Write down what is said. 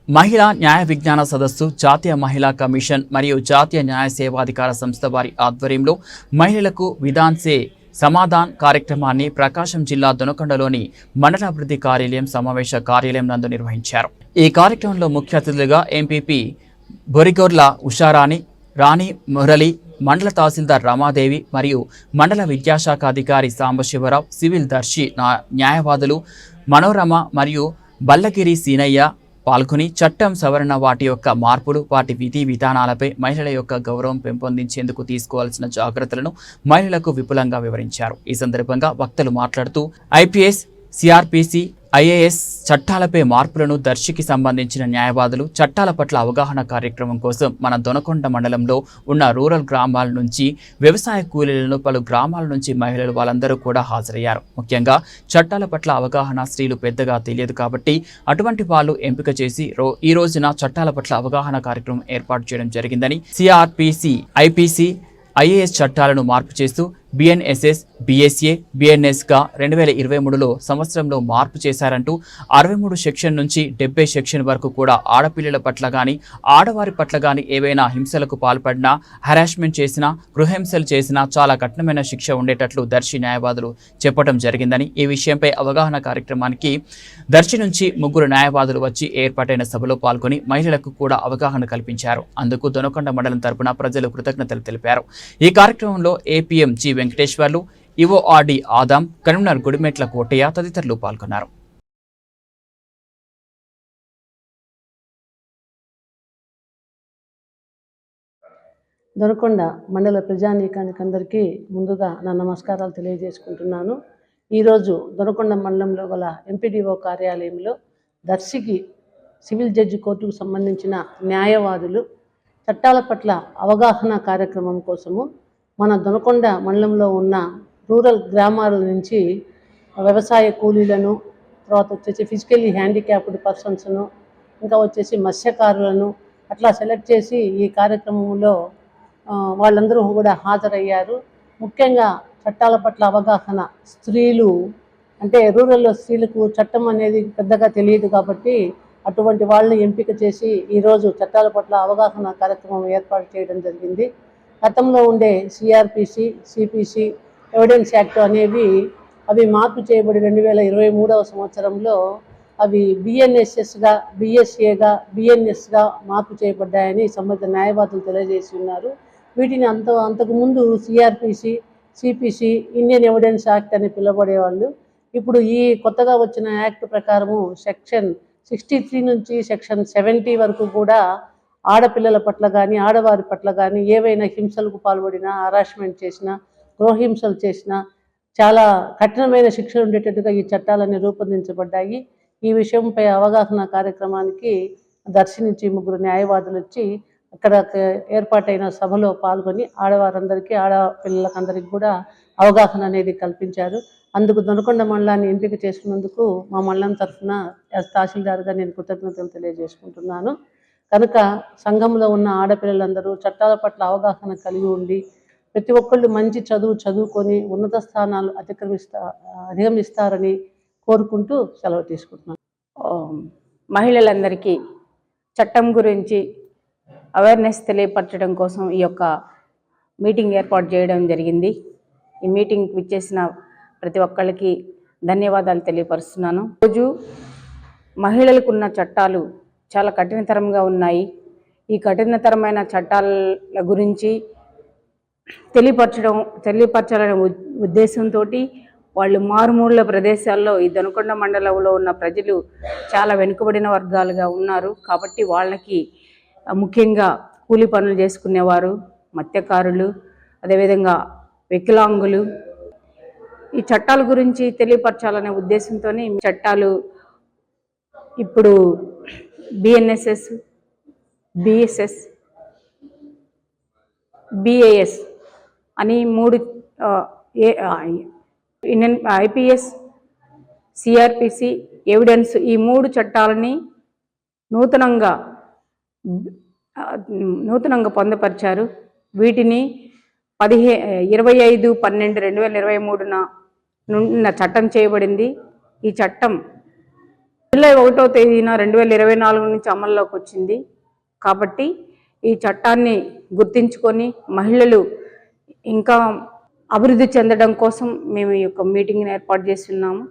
మహిళా న్యాయ విజ్ఞాన సదస్సు జాతీయ మహిళా కమిషన్ మరియు జాతీయ న్యాయ సేవాధికార సంస్థ వారి ఆధ్వర్యంలో మహిళలకు విధాన్సే సమాధాన్ కార్యక్రమాన్ని ప్రకాశం జిల్లా దొనకొండలోని మండలాభివృద్ధి కార్యాలయం సమావేశ కార్యాలయం నందు నిర్వహించారు. ఈ కార్యక్రమంలో ముఖ్య అతిథులుగా ఎంపీపీ బొరిగొర్ల ఉషారాణి, రాణి మురళి, మండల తహసీల్దార్ రమాదేవి మరియు మండల విద్యాశాఖ అధికారి సాంబశివరావు, సివిల్ దర్శి న్యాయవాదులు మనోరమ మరియు బల్లగిరి సీనయ్య పాల్గొని చట్టం సవరణ, వాటి యొక్క మార్పులు, వాటి విధి విధానాలపై మహిళల యొక్క గౌరవం పెంపొందించేందుకు తీసుకోవాల్సిన జాగ్రత్తలను మహిళలకు విపులంగా వివరించారు. ఈ సందర్భంగా వక్తలు మాట్లాడుతూ ఐపీఎస్, సిఆర్పిసి, ఐఏఎస్ చట్టాలపై మార్పులను, దర్శికి సంబంధించిన న్యాయవాదులు చట్టాల పట్ల అవగాహన కార్యక్రమం కోసం మన దొనకొండ మండలంలో ఉన్న రూరల్ గ్రామాల నుంచి, వ్యవసాయ కూలీలను, పలు గ్రామాల నుంచి మహిళలు వాళ్ళందరూ కూడా హాజరయ్యారు. ముఖ్యంగా చట్టాల పట్ల అవగాహన స్త్రీలు పెద్దగా తెలియదు కాబట్టి అటువంటి వాళ్ళు ఎంపిక చేసి ఈ రోజున చట్టాల పట్ల అవగాహన కార్యక్రమం ఏర్పాటు చేయడం జరిగిందని, సిఆర్పిసి, ఐపీసీ, ఐఏఎస్ చట్టాలను మార్పు చేస్తూ బిఎన్ఎస్ఎస్, బిఎస్ఏ, బిఎన్ఎస్గా 2023లో సంవత్సరంలో మార్పు చేశారంటూ 63 సెక్షన్ నుంచి 70 సెక్షన్ వరకు కూడా ఆడపిల్లల పట్ల కానీ, ఆడవారి పట్ల కానీ ఏవైనా హింసలకు పాల్పడినా, హరాస్మెంట్ చేసినా, గృహహింసలు చేసినా చాలా కఠినమైన శిక్ష ఉండేటట్లు దర్శి న్యాయవాదులు చెప్పడం జరిగిందని, ఈ విషయంపై అవగాహన కార్యక్రమానికి దర్శి నుంచి 3 న్యాయవాదులు వచ్చి ఏర్పాటైన సభలో పాల్గొని మహిళలకు కూడా అవగాహన కల్పించారు. అందుకు దొనకొండ మండలం తరపున ప్రజలు కృతజ్ఞతలు తెలిపారు. ఈ కార్యక్రమంలో APM G Venkateswarlu, EORD Adam, convener Gudimetla Kotaiah తదితరులు పాల్గొన్నారు. దొనకొండ మండల ప్రజానీకానికి అందరికీ ముందుగా నా నమస్కారాలు తెలియజేసుకుంటున్నాను. ఈరోజు దొనకొండ మండలంలో గల ఎంపీడీఓ కార్యాలయంలో దర్శికి సివిల్ జడ్జి కోర్టుకు సంబంధించిన న్యాయవాదులు చట్టాల పట్ల అవగాహన కార్యక్రమం కోసము మన దొనకొండ మండలంలో ఉన్న రూరల్ గ్రామాల నుంచి వ్యవసాయ కూలీలను, తర్వాత వచ్చేసి ఫిజికల్లీ హ్యాండిక్యాప్డ్ పర్సన్స్ను, ఇంకా వచ్చేసి మత్స్యకారులను అట్లా సెలెక్ట్ చేసి ఈ కార్యక్రమంలో వాళ్ళందరూ కూడా హాజరయ్యారు. ముఖ్యంగా చట్టాల పట్ల అవగాహన, స్త్రీలు అంటే రూరల్లో స్త్రీలకు చట్టం అనేది పెద్దగా తెలియదు కాబట్టి అటువంటి వాళ్ళని ఎంపిక చేసి ఈరోజు చట్టాల పట్ల అవగాహన కార్యక్రమం ఏర్పాటు చేయడం జరిగింది. గతంలో ఉండే సిఆర్పిసి, సిపిసి, ఎవిడెన్స్ యాక్ట్ అనేవి అవి మార్పు చేయబడి 2023వ సంవత్సరంలో అవి బిఎన్ఎస్ఎస్గా, బిఎస్ఏగా, బిఎన్ఎస్గా మార్పు చేయబడ్డాయని సంబంధిత న్యాయవాదులు తెలియజేసి ఉన్నారు. వీటిని అంతకుముందు CrPC, CPC, Indian evidence act అని పిలువబడేవాళ్ళు. ఇప్పుడు ఈ కొత్తగా వచ్చిన యాక్ట్ ప్రకారము సెక్షన్ 63 నుంచి సెక్షన్ 70 వరకు కూడా ఆడపిల్లల పట్ల కానీ, ఆడవారి పట్ల కానీ ఏవైనా హింసలకు పాల్పడినా, హరాస్మెంట్ చేసినా, గృహహింసలు చేసినా చాలా కఠినమైన శిక్షలు ఉండేటట్టుగా ఈ చట్టాలన్నీ రూపొందించబడ్డాయి. ఈ విషయంపై అవగాహన కార్యక్రమానికి దర్శి నుంచి 3 న్యాయవాదులు వచ్చి అక్కడ ఏర్పాటైన సభలో పాల్గొని ఆడవారందరికీ, ఆడపిల్లలకందరికీ కూడా అవగాహన అనేది కల్పించారు. అందుకు దొనకొండ మండలాన్ని ఎంపిక చేసుకున్నందుకు మా మండలం తరఫున తహసీల్దార్గా నేను కృతజ్ఞతలు తెలియజేసుకుంటున్నాను. కనుక సంఘంలో ఉన్న ఆడపిల్లలందరూ చట్టాల పట్ల అవగాహన కలిగి ఉండి ప్రతి ఒక్కళ్ళు మంచి చదువుకొని ఉన్నత స్థానాలు అధిగమిస్తారని కోరుకుంటూ సెలవు తీసుకుంటున్నాను. మహిళలందరికీ చట్టం గురించి అవేర్నెస్ తెలియపరచడం కోసం ఈ యొక్క మీటింగ్ ఏర్పాటు చేయడం జరిగింది. ఈ మీటింగ్కి విచ్చేసిన ప్రతి ఒక్కళ్ళకి ధన్యవాదాలు తెలియపరుస్తున్నాను. రోజు మహిళలకు ఉన్న చట్టాలు చాలా కఠినతరంగా ఉన్నాయి. ఈ కఠినతరమైన చట్టాల గురించి తెలియపరచాలనే ఉద్దేశంతో వాళ్ళు మారుమూల ప్రదేశాల్లో ఈ దొనకొండ మండలంలో ఉన్న ప్రజలు చాలా వెనుకబడిన వర్గాలుగా ఉన్నారు. కాబట్టి వాళ్ళకి ముఖ్యంగా కూలి పనులు చేసుకునేవారు, మత్స్యకారులు, అదేవిధంగా వికలాంగులు ఈ చట్టాల గురించి తెలియపరచాలనే ఉద్దేశంతోనే చట్టాలు ఇప్పుడు బిఎన్ఎస్ఎస్, బిఎస్ఎస్, బిఏఎస్ అని 3 ఐపీఎస్, సిఆర్పిసి, ఎవిడెన్స్ ఈ 3 చట్టాలని నూతనంగా పొందపరిచారు. వీటిని 25/12/2023 చట్టం చేయబడింది. ఈ చట్టం జూలై 1వ తేదీన 2024 నుంచి అమల్లోకి వచ్చింది. కాబట్టి ఈ చట్టాన్ని గుర్తించుకొని మహిళలు ఇంకా అభివృద్ధి చెందడం కోసం మేము ఈ యొక్క మీటింగ్ని ఏర్పాటు చేస్తున్నాము.